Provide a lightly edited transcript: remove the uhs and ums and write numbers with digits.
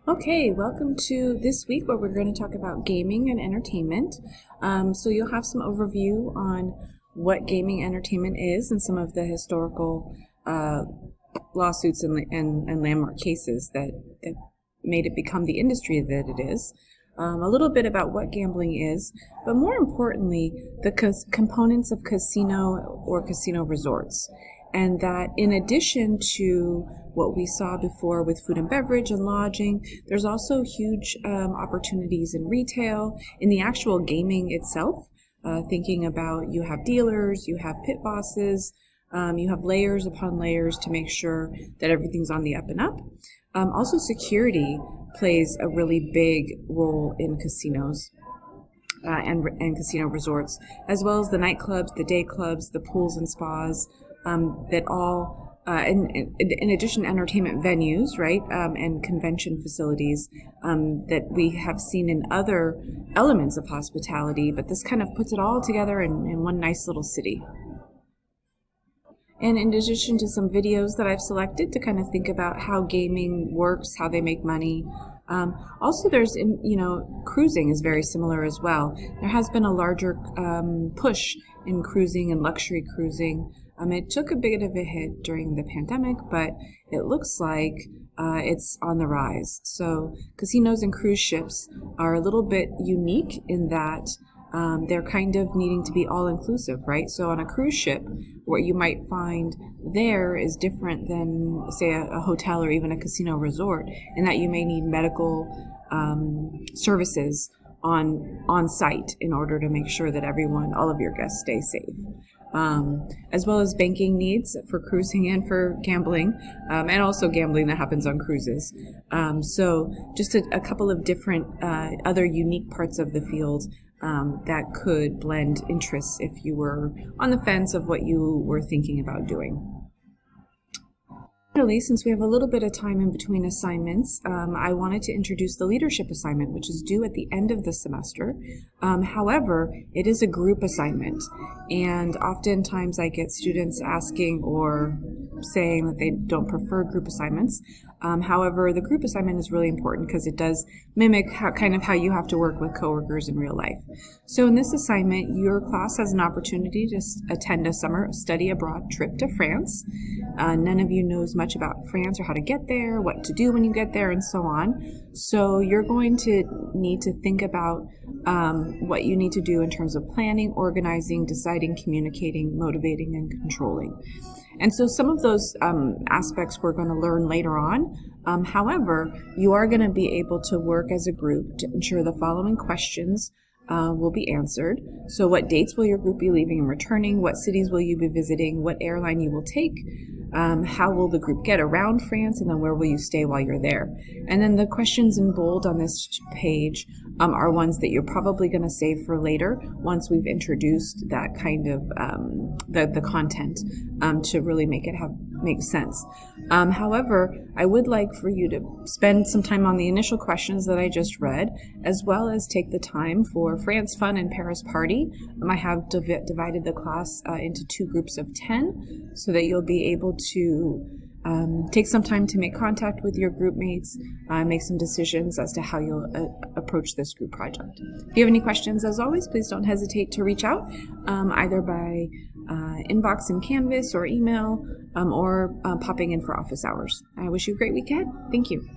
Okay, welcome to this week where we're going to talk about gaming and entertainment. So you'll have some overview on what gaming entertainment is and some of the historical lawsuits and landmark cases that made it become the industry that it is. A little bit about what gambling is, but more importantly, the components of casino or casino resorts. And that in addition to what we saw before with food and beverage and lodging, there's also huge opportunities in retail, in the actual gaming itself. Thinking about you have dealers, you have pit bosses, you have layers upon layers to make sure that everything's on the up and up. Also, security plays a really big role in casinos and casino resorts, as well as the nightclubs, the day clubs, the pools and spas. That all, in addition to entertainment venues, right, and convention facilities that we have seen in other elements of hospitality, but this kind of puts it all together in one nice little city. And in addition to some videos that I've selected to kind of think about how gaming works, how they make money. Also, there's, cruising is very similar as well. There has been a larger push in cruising and luxury cruising. It took a bit of a hit during the pandemic, but it looks like it's on the rise. So casinos and cruise ships are a little bit unique in that they're kind of needing to be all-inclusive, right? So on a cruise ship, what you might find there is different than, say, a hotel or even a casino resort, in that you may need medical services on site in order to make sure that all of your guests stay safe. As well as banking needs for cruising and for gambling, and also gambling that happens on cruises. So just a couple of different other unique parts of the field that could blend interests if you were on the fence of what you were thinking about doing. Finally, since we have a little bit of time in between assignments, I wanted to introduce the leadership assignment, which is due at the end of the semester. However, it is a group assignment, and oftentimes I get students asking or saying that they don't prefer group assignments. However, the group assignment is really important because it does mimic how you have to work with coworkers in real life. So in this assignment, your class has an opportunity to attend a summer study abroad trip to France. None of you knows much about France or how to get there, what to do when you get there, and so on. So you're going to need to think about what you need to do in terms of planning, organizing, deciding, communicating, motivating, and controlling. And so some of those aspects we're going to learn later on. However, you are going to be able to work as a group to ensure the following questions will be answered. So what dates will your group be leaving and returning? What cities will you be visiting? What airline you will take? How will the group get around France? And then where will you stay while you're there? And then the questions in bold on this page are ones that you're probably going to save for later once we've introduced that kind of the content to really make sense. However, I would like for you to spend some time on the initial questions that I just read, as well as take the time for France Fun and Paris Party. I have divided the class into 2 groups of 10 so that you'll be able to take some time to make contact with your group mates, make some decisions as to how you'll approach this group project. If you have any questions, as always, please don't hesitate to reach out either by inbox in Canvas or email or popping in for office hours. I wish you a great week ahead. Thank you.